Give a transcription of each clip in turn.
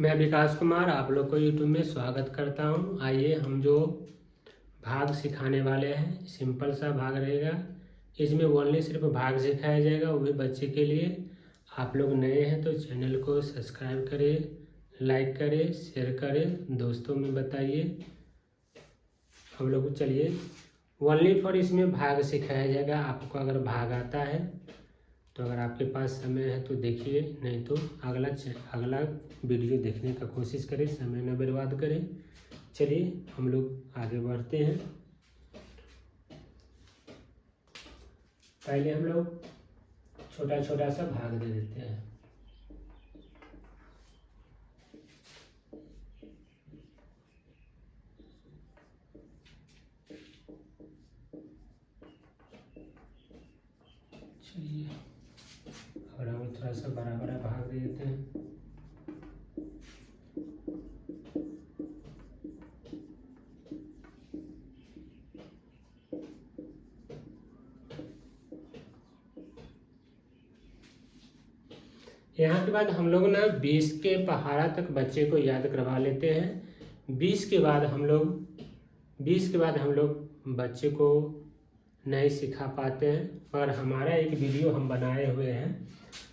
मैं विकास कुमार आप लोग को यूट्यूब में स्वागत करता हूं। आइए हम जो भाग सिखाने वाले हैं, सिंपल सा भाग रहेगा। इसमें ओनली सिर्फ भाग सिखाया जाएगा, वो भी बच्चे के लिए। आप लोग नए हैं तो चैनल को सब्सक्राइब करें, लाइक करें, शेयर करें, दोस्तों में बताइए। हम लोग चलिए ओनली फॉर इसमें भाग सिखाया जाएगा। आपको अगर भाग आता है तो अगर आपके पास समय है तो देखिए, नहीं तो अगला वीडियो देखने का कोशिश करें, समय न बर्बाद करें। चलिए हम लोग आगे बढ़ते हैं। पहले हम लोग छोटा छोटा सा भाग दे देते हैं। चलिए और हम थोड़ा सा बड़ा बड़ा भाग दे देते हैं। यहाँ के बाद हम लोग ना 20 के पहाड़ा तक बच्चे को याद करवा लेते हैं। 20 के बाद हम लोग बच्चे को नहीं सिखा पाते हैं। पर हमारा एक वीडियो हम बनाए हुए हैं,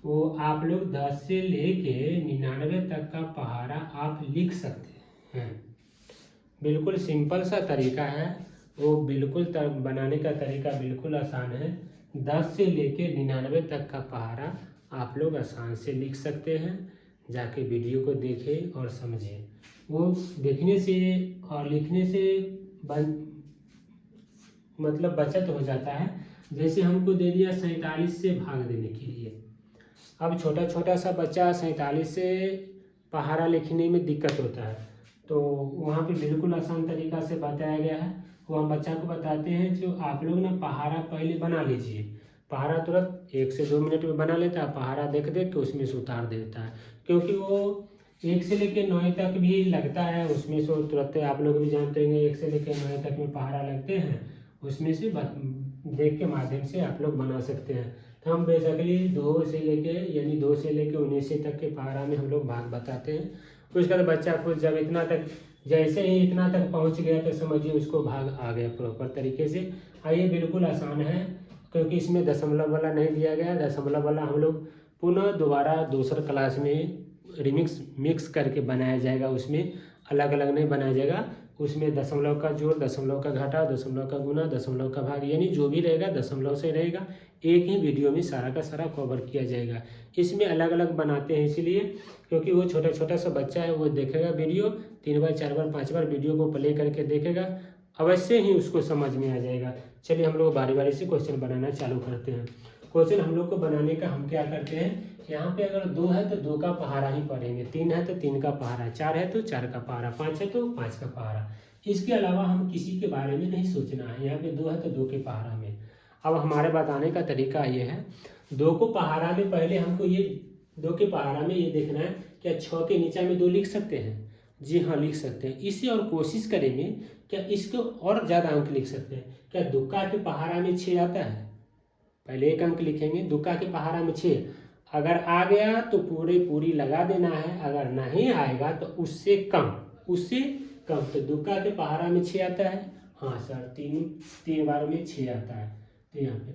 वो आप लोग 10 से लेके 99 तक का पहाड़ा आप लिख सकते हैं। बिल्कुल सिंपल सा तरीका है, वो बिल्कुल बनाने का तरीका बिल्कुल आसान है। 10 से लेके 99 तक का पहाड़ा आप लोग आसान से लिख सकते हैं। जाके वीडियो को देखें और समझें। वो देखने से और लिखने से मतलब बचत हो जाता है। जैसे हमको दे दिया 47 से भाग देने के लिए। अब छोटा छोटा सा बच्चा 47 से पहाड़ा लिखने में दिक्कत होता है, तो वहाँ पे बिल्कुल आसान तरीका से बताया गया है। वो हम बच्चा को बताते हैं, जो आप लोग ना पहाड़ा पहले बना लीजिए। पहाड़ा तुरंत 1 से 2 मिनट में बना लेता है। पहाड़ा देख के उसमें से उतार देता है, क्योंकि वो 1 से लेकर 9 तक भी लगता है। उसमें से तुरंत आप लोग भी जानते होंगे 1 से लेकर 9 तक में पहाड़ा लगते हैं। उसमें से देख के माध्यम से आप लोग बना सकते हैं। तो हम बेसिकली 2 से लेके 19 तक के पहाड़ा में हम लोग भाग बताते हैं। उसके बाद बच्चा खुद जब इतना तक, जैसे ही इतना तक पहुंच गया तो समझिए उसको भाग आ गया प्रॉपर तरीके से। आइए बिल्कुल आसान है, क्योंकि इसमें दशमलव वाला नहीं दिया गया। दशमलव वाला हम लोग पुनः दोबारा दूसरा क्लास में मिक्स करके बनाया जाएगा। उसमें अलग अलग नहीं बनाया जाएगा। उसमें दशमलव का जोड़, दशमलव का घटा, दशमलव का गुना, दशमलव का भाग, यानी जो भी रहेगा दशमलव से रहेगा। एक ही वीडियो में सारा का सारा कवर किया जाएगा। इसमें अलग अलग बनाते हैं इसीलिए, क्योंकि वो छोटा छोटा सा बच्चा है, वो देखेगा वीडियो 3 बार 4 बार 5 बार वीडियो को प्ले करके देखेगा, अवश्य ही उसको समझ में आ जाएगा। चलिए हम लोग बारी बारी से क्वेश्चन बनाना चालू करते हैं। क्वेश्चन हम लोग को बनाने का हम क्या करते हैं, यहाँ पे अगर 2 है तो 2 का पहाड़ा ही पढ़ेंगे, 3 है तो 3 का पहाड़ा, 4 है तो 4 का पहाड़ा, 5 है तो 5 का पहाड़ा। इसके अलावा हम किसी के बारे में नहीं सोचना है। यहाँ पे 2 है तो 2 के पहाड़ा में। अब हमारे बताने का तरीका ये है, 2 को पहाड़ा में पहले हमको ये 2 के पहाड़ा में ये देखना है, क्या 6 के नीचे में 2 लिख सकते हैं? जी हाँ, लिख सकते हैं। इसे और कोशिश करेंगे क्या इसको और ज़्यादा अंक लिख सकते हैं। क्या दुक्का के पहाड़ा में 6 आता है? पहले 1 अंक लिखेंगे। दुक्का के पहाड़ा में 6 अगर आ गया तो पूरी लगा देना है। अगर नहीं आएगा तो उससे कम तो दुक्का के पहाड़ा में 6 आता है। हाँ सर, 3 बार में 6 आता है। तो यहाँ पे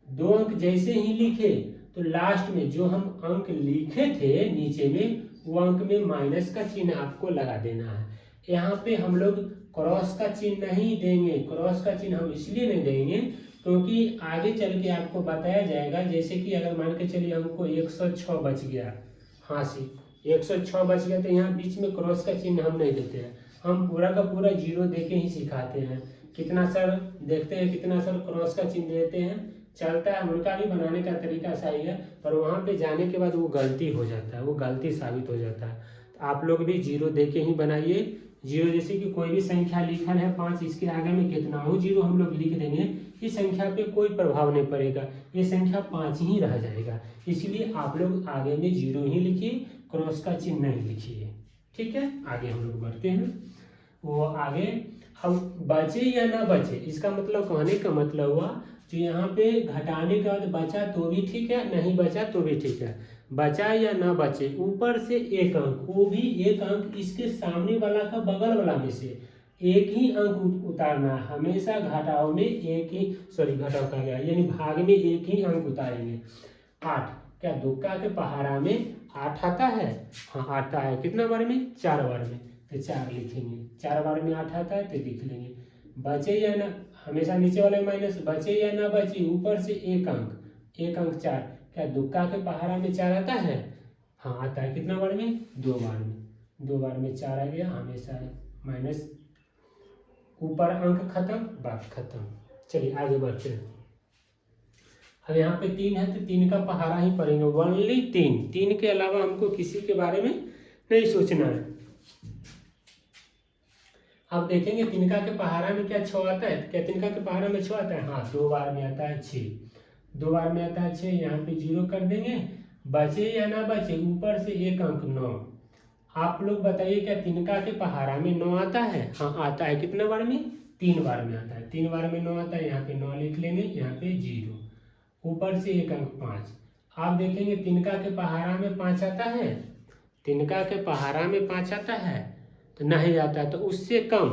2 अंक जैसे ही लिखे तो लास्ट में जो हम अंक लिखे थे नीचे में, वो अंक में माइनस का चिन्ह आपको लगा देना है। यहाँ पे हम लोग क्रॉस का चिन्ह नहीं देंगे। क्रॉस का चिन्ह हम इसलिए नहीं देंगे क्योंकि आगे चल के आपको बताया जाएगा। जैसे कि अगर मान के चलिए हमको 106 बच गया, हाँ सी 106 बच गया, तो यहाँ बीच में क्रॉस का चिन्ह हम नहीं देते हैं। हम पूरा का पूरा 0 दे के ही सिखाते हैं। कितना सर देखते हैं, कितना सर क्रॉस का चिन्ह देते हैं, चलता है। उनका भी बनाने का तरीका सही है, पर वहाँ पे जाने के बाद वो गलती हो जाता है, वो गलती साबित हो जाता है। तो आप लोग भी 0 दे के ही बनाइए। 0 जैसे कि कोई भी संख्या लिखल है 5, इसके आगे में कितना हो 0 हम लोग लिख देंगे, इस संख्या पे कोई प्रभाव नहीं पड़ेगा, ये संख्या 5 ही रह जाएगा। इसलिए आप लोग आगे में 0 ही लिखिए, क्रॉस का चिन्ह नहीं लिखिए। ठीक है, आगे हम लोग बढ़ते हैं। वो आगे अब बचे या ना बचे, इसका मतलब कहने का मतलब हुआ तो यहाँ पे घटाने के बाद बचा तो भी ठीक है, नहीं बचा तो भी ठीक है। बचा या ना बचे, ऊपर से एक अंक, वो भी एक अंक इसके सामने वाला का बगल वाला में से एक ही अंक उतारना है। हमेशा घटाव में एक ही, सॉरी घटाव कहा गया, यानी भाग में एक ही अंक उतारेंगे। 8, क्या दुक्का के पहाड़ा में 8 आता है? हाँ आता है। कितना बार में? 4 बार में, तो 4 लिखेंगे। 4 बार में 8 आता है तो लिख लेंगे। बचे या ना, हमेशा नीचे वाले माइनस, बचे या ना बचे, ऊपर से एक अंक, एक अंक 4, क्या दुक्का के पहाड़ा में 4 आता है? हाँ आता है। कितना बार में? 2 बार में। 2 बार में 4 आ गया, हमेशा माइनस, ऊपर अंक खत्म, बात खत्म। चलिए आगे बढ़ते हैं। अब यहाँ पे 3 है तो 3 का पहाड़ा ही पढ़ेंगे, ओनली 3। 3 के अलावा हमको किसी के बारे में नहीं सोचना है। अब देखेंगे तिनका के पहाड़ा में क्या 6 आता है? क्या तिनका के पहाड़ा में 6 आता है? हाँ 2 बार में आता है 6, 2 बार में आता है 6। यहाँ पे 0 कर देंगे। बचे या ना बचे, ऊपर से एक अंक 9। आप लोग बताइए क्या तिनका के पहाड़ा में 9 आता है? हाँ आता है। कितना बार में? 3 बार में आता है। 3 बार में 9 आता है। यहाँ पे 9 लिख लेंगे, यहाँ पे 0, ऊपर से एक अंक 5। आप देखेंगे तिनका के पहाड़ा में 5 आता है? तिनका के पहाड़ा में 5 आता है? तो नहीं आता है। तो उससे कम,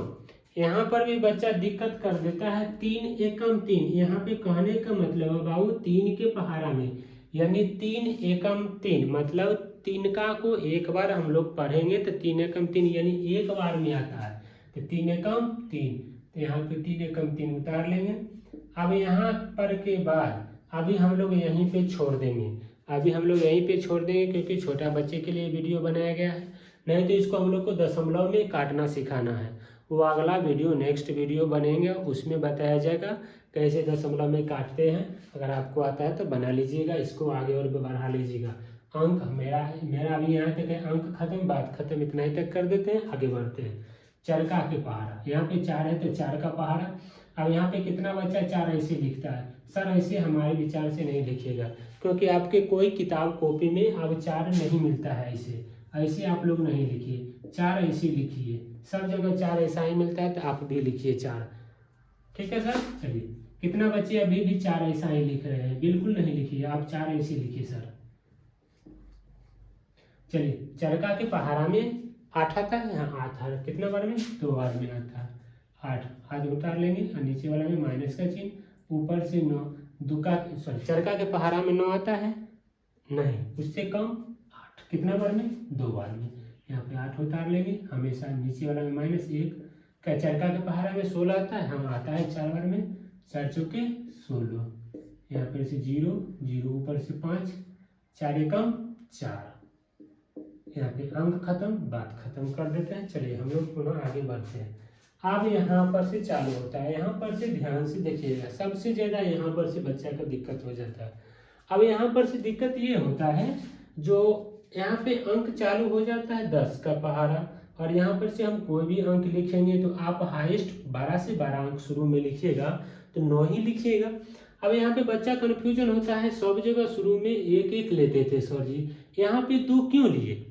यहाँ पर भी बच्चा दिक्कत कर देता है। 3 एकम 3, यहाँ पे कहने का मतलब है बाबू 3 के पहाड़ा में, यानी 3 एकम 3, मतलब तिनका को एक बार हम लोग पढ़ेंगे तो 3 एकम 3 यानी एक बार में आता है। तो 3 एकम 3, तो यहाँ पे 3 एकम 3 उतार लेंगे। अब यहाँ पर के बाद अभी हम लोग यहीं पे छोड़ देंगे, अभी हम लोग यहीं पे छोड़ देंगे, क्योंकि छोटा बच्चे के लिए वीडियो बनाया गया है। नहीं तो इसको हम लोग को दशमलव में काटना सिखाना है। वो अगला वीडियो, नेक्स्ट वीडियो बनेंगे, उसमें बताया जाएगा कैसे दशमलव में काटते हैं। अगर आपको आता है तो बना लीजिएगा, इसको आगे और बढ़ा लीजिएगा। अंक मेरा अभी यहाँ तक है, अंक खत्म, बात खत्म, इतना ही तक कर देते हैं, आगे बढ़ते हैं। चरका के पहाड़ा, यहाँ पे 4 है तो 4 का पहाड़ा। अब यहाँ पे कितना बच्चा 4 ऐसे लिखता है? सर ऐसे हमारे विचार से नहीं लिखिएगा, क्योंकि आपके कोई किताब कॉपी में अब 4 नहीं मिलता है। ऐसे आप लोग नहीं लिखिए, 4 ऐसे लिखिए। सब जगह 4 ऐसा ही मिलता है, तो आप भी लिखिए 4। ठीक है सर। चलिए, कितना बच्चे अभी भी 4 ऐसा ही लिख रहे हैं? बिल्कुल नहीं लिखिए, आप 4 ऐसे लिखिए सर। चलिए, चरका के पहाड़ा में 8 आता है? हाँ 8 है। कितना बार में? 2 बार में आता है। 8 हाथ उतार लेंगे और नीचे वाला में माइनस का चिन्ह, ऊपर से 9। दुक्का, सॉरी, चरका के पहाड़ा में 9 आता है? नहीं, उससे कम 8। कितना बार में? 2 बार में। यहाँ पे 8 उतार लेंगे, हमेशा नीचे वाला में माइनस 1। क्या चरका के पहाड़ा में 16 आता है? हाँ आता है। 4 बार में, 4 चौके 16, यहाँ पर से 0, 0 ऊपर से 5, 4 एकम 4। यहाँ पे अंक खत्म, बात खत्म कर देते हैं। चलिए हम लोग पुनः आगे बढ़ते हैं। अब यहाँ पर से चालू होता है, यहाँ पर से ध्यान से देखिएगा, सबसे ज़्यादा यहाँ पर से बच्चा का दिक्कत हो जाता है। अब यहाँ पर से दिक्कत ये होता है, जो यहाँ पे अंक चालू हो जाता है 10 का पहाड़ा, और यहाँ पर से हम कोई भी अंक लिखेंगे तो आप हाईएस्ट 12 से 12 अंक शुरू में लिखिएगा, तो 9 ही लिखिएगा। अब यहाँ पे बच्चा कन्फ्यूजन होता है, सब जगह शुरू में 1-1 लेते थे सर जी, यहाँ पे 2 क्यों लिए?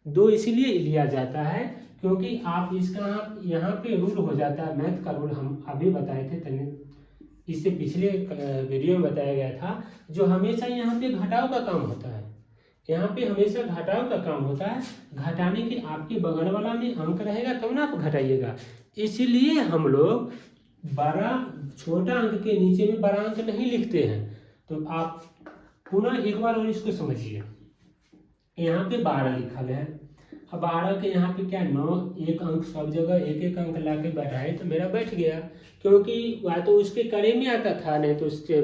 2 इसलिए लिया जाता है क्योंकि आप इसका यहाँ पे रूल हो जाता है, मैथ का रूल हम अभी बताए थे, इससे पिछले वीडियो में बताया गया था, जो हमेशा यहाँ पे घटाव का काम होता है। यहाँ पे हमेशा घटाव का काम होता है। घटाने के आपके बगल वाला में अंक रहेगा तब ना आप घटाइएगा। इसीलिए हम लोग बड़ा छोटा अंक के नीचे में बड़ा अंक नहीं लिखते हैं। तो आप पुनः एक बार और इसको समझिए। यहाँ पे 12 लिखा है, अब 12 के यहाँ पे क्या 9, एक अंक सब जगह 1-1 अंक ला के बैठाए तो मेरा बैठ गया, क्योंकि या तो उसके कड़े में आता था, नहीं तो उसके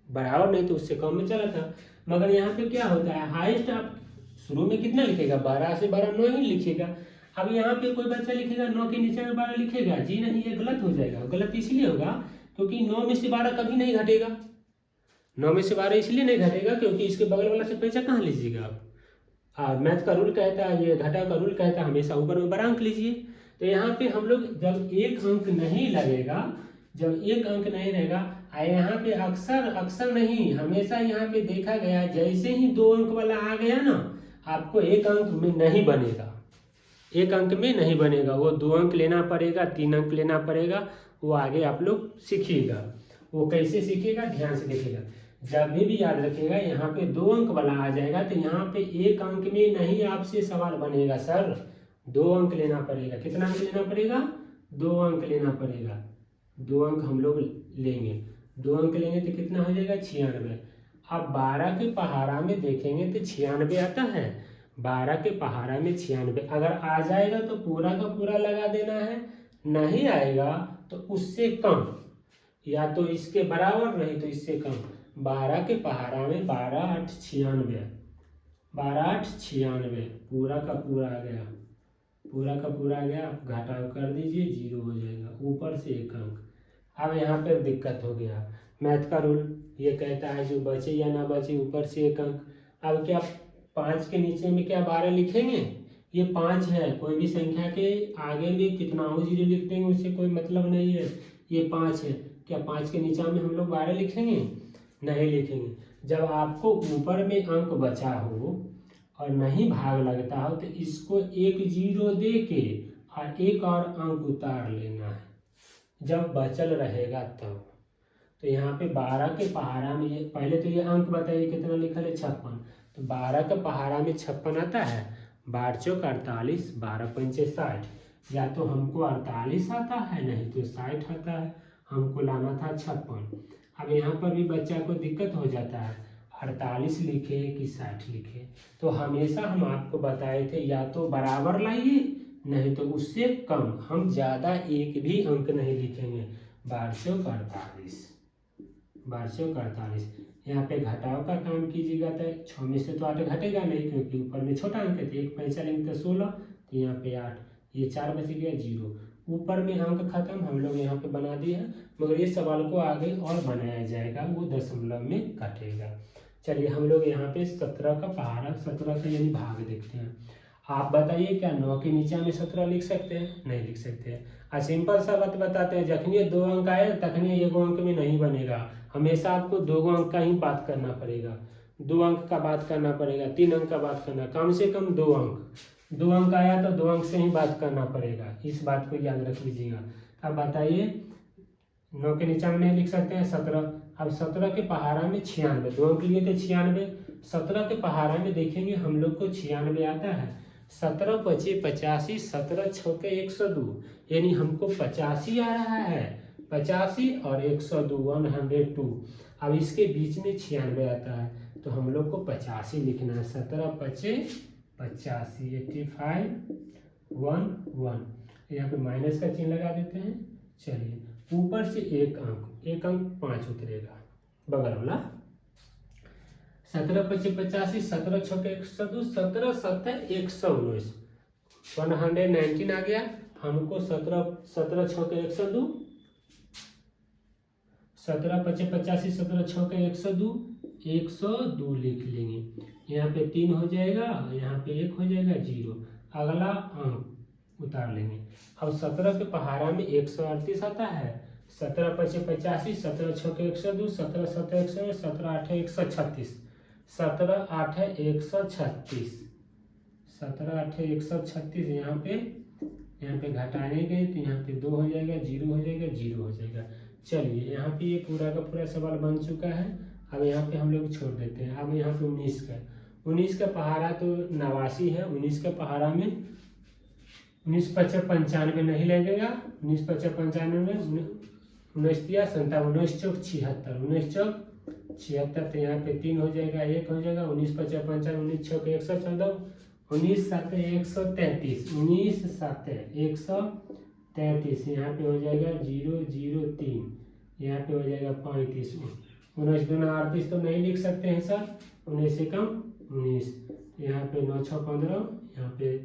बराबर, नहीं तो उससे कम में चला था। मगर यहाँ पे क्या होता है, हाईएस्ट आप शुरू में कितना लिखेगा? 12 से 12 9 ही लिखिएगा। अब यहाँ पे कोई बच्चा लिखेगा 9 के नीचे में 12 लिखेगा? जी नहीं, ये गलत हो जाएगा। गलत इसलिए होगा क्योंकि 9 में से 12 कभी नहीं घटेगा। 9 में से 12 इसलिए नहीं घटेगा क्योंकि इसके बगल वाला से पैसा कहाँ लीजिएगा आप? मैथ का रूल कहता है, ये घटाव का रूल कहता है हमेशा ऊपर में बड़ा अंक लीजिए। तो यहाँ पे हम लोग जब एक अंक नहीं लगेगा, जब एक अंक नहीं रहेगा, यहाँ पे अक्सर नहीं, हमेशा यहाँ पे देखा गया, जैसे ही 2 अंक वाला आ गया ना, आपको 1 अंक में नहीं बनेगा, 1 अंक में नहीं बनेगा, वो 2 अंक लेना पड़ेगा, 3 अंक लेना पड़ेगा, वो आगे आप लोग सीखिएगा। वो कैसे सीखेगा, ध्यान से देखिएगा। जब भी याद रखिएगा यहाँ पे 2 अंक वाला आ जाएगा तो यहाँ पे 1 अंक में नहीं आपसे सवाल बनेगा सर, 2 अंक लेना पड़ेगा। कितना अंक लेना पड़ेगा, 2 अंक लेना पड़ेगा। 2 अंक हम लोग लेंगे, 2 अंक लेंगे तो कितना हो जाएगा, 96। अब 12 के पहाड़ा में देखेंगे तो 96 आता है। 12 के पहाड़ा में 96 अगर आ जाएगा तो पूरा का पूरा लगा देना है, नहीं आएगा तो उससे कम, या तो इसके बराबर नहीं तो इससे कम। 12 के पहाड़ा में 12 8 96, 12 8 96 पूरा का पूरा आ गया, पूरा का पूरा आ गया। आप घटाव कर दीजिए, 0 हो जाएगा, ऊपर से 1 अंक। अब यहाँ पर दिक्कत हो गया, मैथ का रूल ये कहता है जो बचे या ना बचे ऊपर से 1 अंक। अब क्या 5 के नीचे में क्या 12 लिखेंगे, ये 5 है, कोई भी संख्या के आगे में कितना हो 0 लिख देंगे उससे कोई मतलब नहीं है, ये 5 है। क्या 5 के नीचे में हम लोग 12 लिखेंगे, नहीं लिखेंगे। जब आपको ऊपर में अंक बचा हो और नहीं भाग लगता हो तो इसको 1 0 दे के और 1 और अंक उतार लेना है, जब बचल रहेगा तब। तो यहाँ पे 12 के पहाड़ा में ये पहले तो ये अंक बताइए कितना लिखा है, 56। तो 12 के पहाड़ा में 56 आता है, 12 चौक 48, 12 पंचे 60। या तो हमको 48 आता है नहीं तो 60 आता है, हमको लाना था 56। अब यहाँ पर भी बच्चा को दिक्कत हो जाता है, 48 लिखे कि 60 लिखे। तो हमेशा हम आपको बताए थे या तो बराबर लाइए नहीं तो उससे कम, हम ज़्यादा एक भी अंक नहीं लिखेंगे। 12 चौक 48, 12 चौक 48। यहाँ पे घटाव का काम कीजिएगा तो 6 में से तो 8 घटेगा नहीं क्योंकि ऊपर में छोटा अंक है, तो 1 पैंचा लेंगे तो 16, तो यहाँ पे 8, ये 4 बच गया 0। ऊपर में अंक खत्म, हम लोग यहाँ पे बना दिए हैं, मगर ये सवाल को आगे और बनाया जाएगा, वो दशमलव में कटेगा। चलिए हम लोग यहाँ पे 17 का पहाड़ा, 17 का यानी भाग देखते हैं। आप बताइए क्या 9 के नीचे में 17 लिख सकते हैं, नहीं लिख सकते हैं। सिंपल सा बात बताते हैं, जखनी 2 अंक आए तखनी 1 अंक में नहीं बनेगा, हमेशा आपको 2 अंक का ही बात करना पड़ेगा, 2 अंक का बात करना पड़ेगा, 3 अंक का बात करना, कम से कम 2 अंक। 2 अंक आया तो 2 अंक से ही बात करना पड़ेगा, इस बात को याद रख लीजिएगा। अब बताइए 9 के नीचे में नहीं लिख सकते हैं 17। अब 17 के पहाड़ा में 96, 2 अंक लिए थे 96। 17 के पहाड़ा में देखेंगे हम लोग को 96 आता है, 17 पचे 85, 17 छके 102, यानी हमको 85 आ रहा है, 85 और 102, 102। अब इसके बीच में 96 आता है तो हम लोग को 85 लिखना है। 17 पचे 85, 85 1 1, यहाँ पे माइनस का चिन्ह लगा देते हैं। चलिए ऊपर से 1 अंक 5 उतरेगा बगल वाला। 17 पचे 85, 17 छके 102, 17 7 119, 119 आ गया हमको। 17 छके 102, 17 पचे 85, 17 छके 102, 102 लिख लेंगे। यहाँ पे 3 हो जाएगा, यहाँ पे 1 हो जाएगा 0, अगला अंक उतार लेंगे। अब 17 के पहाड़ा में 138 आता है, 17 पचे 85, 17 छके 102, 17 7 119, 17 8 136, 17 8 136, 17 8 136। यहाँ पे घटाने गए तो यहाँ पे 2 हो जाएगा, 0 हो जाएगा, 0 हो जाएगा। चलिए यहाँ पे ये पूरा का पूरा सवाल बन चुका है। अब यहाँ पे हम लोग छोड़ देते हैं। अब यहाँ पे 19 का पहाड़ा तो 89 है, 19 का पहाड़ा में 19 पचे 95 नहीं लगेगा, 19 पचे 95 में 19 दिया 57, 19 चौक 76, 19 चौक 76, तो यहाँ पे 3 हो जाएगा, 1 हो जाएगा, 19 पचे 55, 19 छके 114, 19 7 133, 19 7 133, यहाँ पे हो जाएगा 0 0 3, यहाँ पे हो जाएगा 35, 19 दूना 38 तो नहीं लिख सकते हैं सर, 19 से कम 19, यहाँ पे 9 6 15, यहाँ पे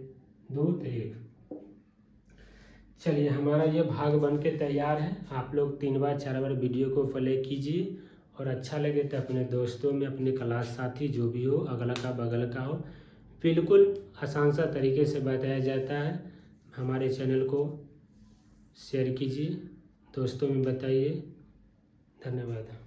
2 तो 1। चलिए हमारा ये भाग बन के तैयार है। आप लोग 3 बार 4 बार वीडियो को प्ले कीजिए और अच्छा लगे तो अपने दोस्तों में, अपने क्लास साथी जो भी हो, अगला का बगल का हो, बिल्कुल आसान सा तरीके से बताया जाता है। हमारे चैनल को शेयर कीजिए, दोस्तों में बताइए। धन्यवाद।